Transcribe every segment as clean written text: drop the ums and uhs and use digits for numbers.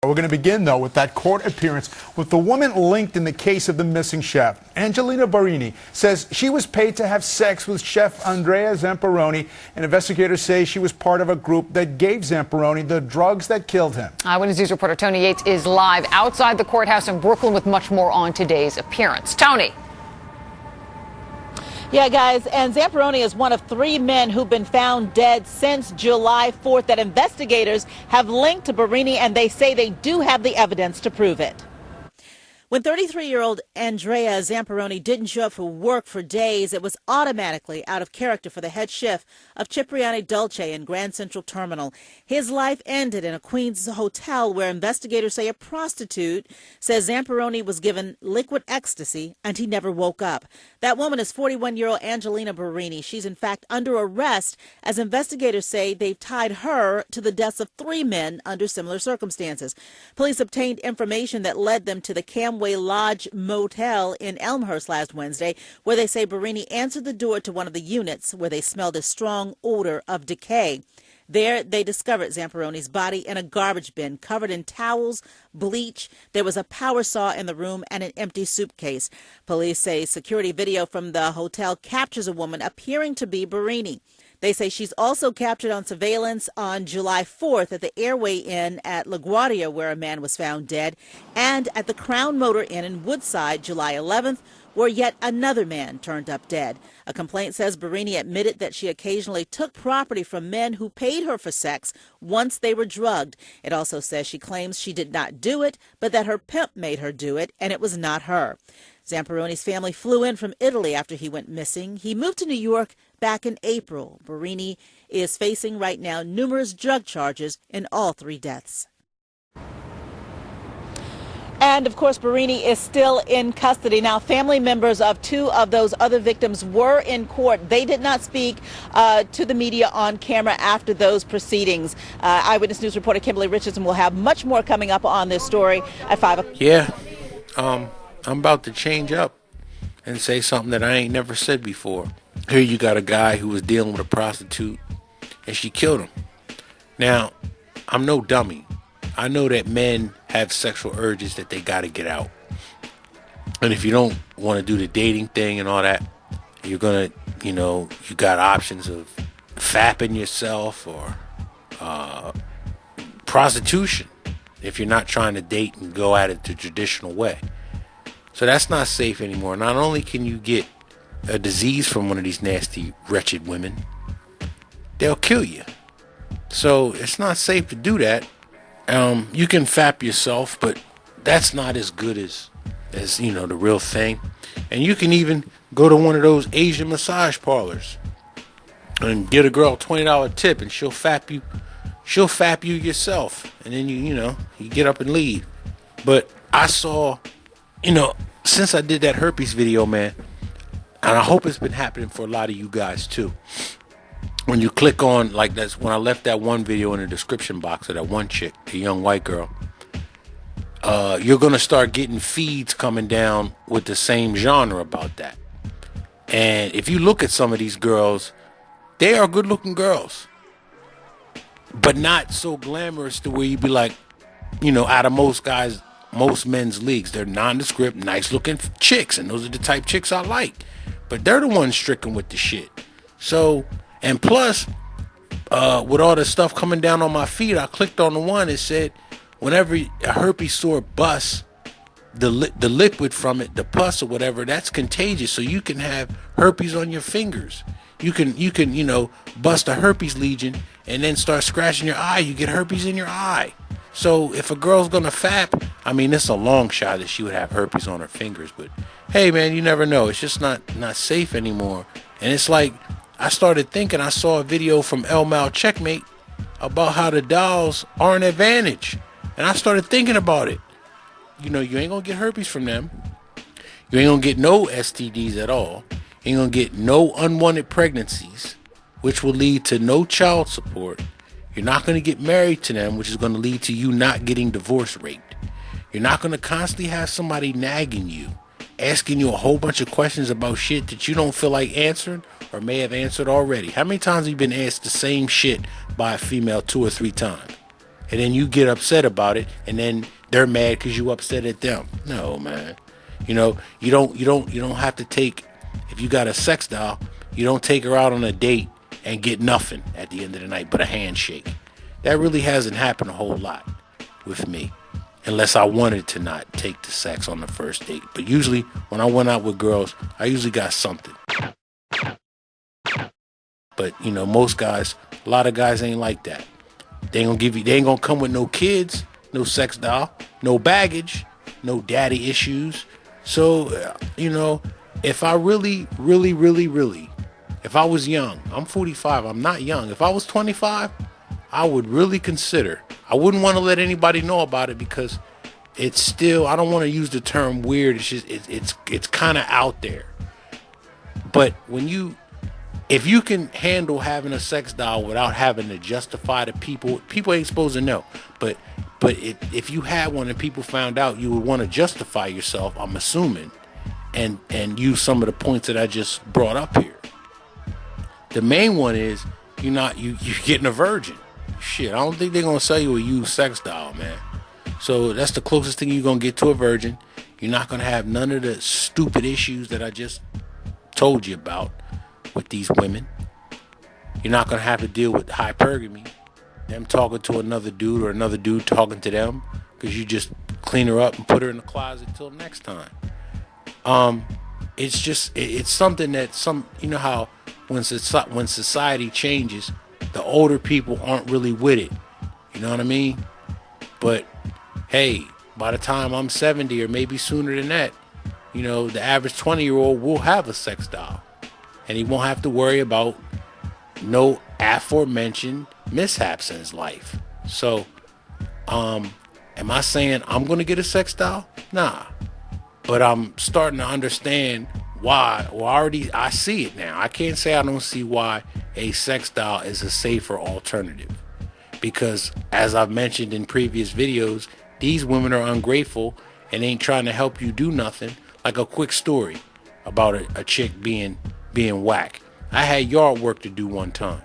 We're going to begin, though, with that court appearance with the woman linked in the case of the missing chef. Angelina Barini says she was paid to have sex with Chef Andrea Zamperoni, and investigators say she was part of a group that gave Zamperoni the drugs that killed him. Eyewitness News reporter Tony Yates is live outside the courthouse in Brooklyn with much more on today's appearance. Tony. Yeah, guys, and Zamperoni is one of 3 men who've been found dead since July 4th that investigators have linked to Barini, and they say they do have the evidence to prove it. When 33-year-old Andrea Zamperoni didn't show up for work for days, it was automatically out of character for the head chef of Cipriani Dolce in Grand Central Terminal. His life ended in a Queens hotel where investigators say a prostitute says Zamperoni was given liquid ecstasy and he never woke up. That woman is 41-year-old Angelina Barini. She's in fact under arrest as investigators say they've tied her to the deaths of 3 men under similar circumstances. Police obtained information that led them to the Camway Lodge Motel in Elmhurst last Wednesday, where they say Barini answered the door to one of the units where they smelled a strong odor of decay. There, they discovered Zamperoni's body in a garbage bin covered in towels, bleach. There was a power saw in the room and an empty suitcase. Police say security video from the hotel captures a woman appearing to be Barini. They say she's also captured on surveillance on July 4th at the Airway Inn at LaGuardia, where a man was found dead, and at the Crown Motor Inn in Woodside, July 11th, where yet another man turned up dead. A complaint says Barini admitted that she occasionally took property from men who paid her for sex once they were drugged. It also says she claims she did not do it, but that her pimp made her do it, and it was not her. Zamperoni's family flew in from Italy after he went missing. He moved to New York back in April. Barini is facing right now numerous drug charges in all 3 deaths. And, of course, Barini is still in custody. Now, family members of 2 of those other victims were in court. They did not speak to the media on camera after those proceedings. Eyewitness News reporter Kimberly Richardson will have much more coming up on this story at 5 o'clock. Yeah, I'm about to change up and say something that I ain't never said before. Here you got a guy who was dealing with a prostitute, and she killed him. Now, I'm no dummy. I know that men have sexual urges that they got to get out. And if you don't want to do the dating thing and all that, you're going to, you got options of fapping yourself or prostitution if you're not trying to date and go at it the traditional way. So that's not safe anymore. Not only can you get a disease from one of these nasty, wretched women, they'll kill you. So it's not safe to do that. You can fap yourself, but that's not as good as the real thing. And you can even go to one of those Asian massage parlors and get a girl $20 tip, and she'll fap you yourself, and then you get up and leave. But I saw, since I did that herpes video, man, and I hope it's been happening for a lot of you guys too. When you click on, like, that's when I left that one video in the description box of that one chick, the young white girl, you're going to start getting feeds coming down with the same genre about that. And if you look at some of these girls, they are good looking girls, but not so glamorous to where you'd be like, out of most men's leagues. They're nondescript, nice looking chicks, and those are the type chicks I like. But they're the ones stricken with the shit. So, and plus, with all the stuff coming down on my feed, I clicked on the one that said whenever a herpes sore busts, the liquid from it, the pus or whatever, that's contagious. So you can have herpes on your fingers. You can bust a herpes lesion and then start scratching your eye. You get herpes in your eye. So if a girl's gonna fap, it's a long shot that she would have herpes on her fingers. But hey, man, you never know. It's just not safe anymore. And it's like, I started thinking, I saw a video from El Mal Checkmate about how the dolls are an advantage. And I started thinking about it. You ain't gonna get herpes from them. You ain't gonna get no STDs at all. You ain't gonna get no unwanted pregnancies, which will lead to no child support. You're not gonna get married to them, which is gonna lead to you not getting divorce raped. You're not gonna constantly have somebody nagging you, asking you a whole bunch of questions about shit that you don't feel like answering or may have answered already. How many times have you been asked the same shit by a female 2 or 3 times? and then you get upset about it, and then they're mad because you upset at them. No, man. You know, you don't have to take, if you got a sex doll, you don't take her out on a date and get nothing at the end of the night but a handshake. That really hasn't happened a whole lot with me, unless I wanted to not take the sex on the first date. But usually when I went out with girls, I usually got something. But you know, most guys, a lot of guys ain't like that. They ain't gonna come with no kids, no sex doll, no baggage, no daddy issues. So, you know, if I really, if I was young, I'm 45, I'm not young. If I was 25, I would really consider. I wouldn't want to let anybody know about it because it's still, I don't want to use the term weird. It's just, it's kind of out there. But if you can handle having a sex doll without having to justify to people ain't supposed to know. But if you had one and people found out, you would want to justify yourself, I'm assuming, and use some of the points that I just brought up here. The main one is you're getting a virgin. Shit, I don't think they're gonna sell you a used sex doll, man. So that's the closest thing you're gonna get to a virgin. You're not gonna have none of the stupid issues that I just told you about with these women. You're not gonna have to deal with hypergamy, them talking to another dude or another dude talking to them, because you just clean her up and put her in the closet till next time. It's something that you know how when society changes, the older people aren't really with it. You know what I mean? But hey, by the time I'm 70 or maybe sooner than that, you know, the average 20-year-old will have a sex doll, and he won't have to worry about no aforementioned mishaps in his life. So, am I saying I'm gonna get a sex doll? Nah. But I'm starting to understand why. Well, I see it now. I can't say I don't see why a sex doll is a safer alternative. Because as I've mentioned in previous videos, these women are ungrateful and ain't trying to help you do nothing. Like a quick story about a chick being whack. I had yard work to do one time,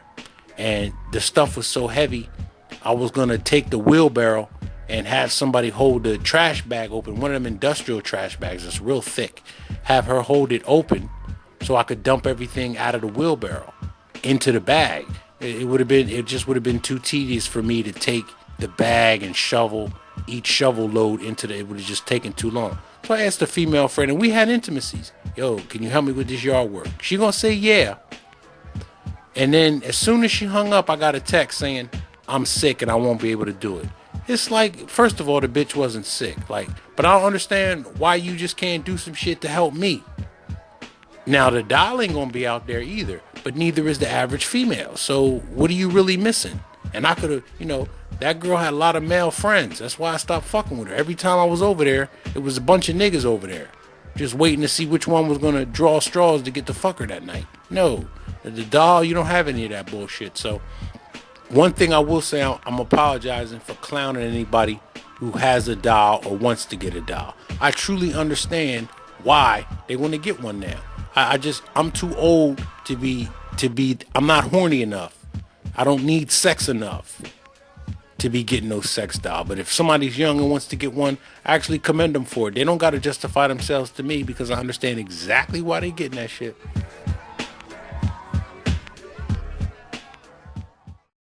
and the stuff was so heavy, I was gonna take the wheelbarrow and have somebody hold the trash bag open, one of them industrial trash bags that's real thick, have her hold it open so I could dump everything out of the wheelbarrow into the bag. It just would have been too tedious for me to take the bag and shovel each shovel load it would have just taken too long. So I asked a female friend, and we had intimacies. Yo, can you help me with this yard work? She gonna say yeah. And then as soon as she hung up, I got a text saying, I'm sick and I won't be able to do it. It's like, first of all, the bitch wasn't sick. But I don't understand why you just can't do some shit to help me. Now, the doll ain't gonna be out there either, but neither is the average female. So what are you really missing? And I could have, that girl had a lot of male friends. That's why I stopped fucking with her. Every time I was over there, it was a bunch of niggas over there, just waiting to see which one was gonna draw straws to get the fucker that night. No, the doll, you don't have any of that bullshit. So one thing I will say, I'm apologizing for clowning anybody who has a doll or wants to get a doll. I truly understand why they want to get one now. I'm too old to be, I'm not horny enough. I don't need sex enough to be getting no sex doll. But if somebody's young and wants to get one, I actually commend them for it. They don't got to justify themselves to me because I understand exactly why they getting that shit.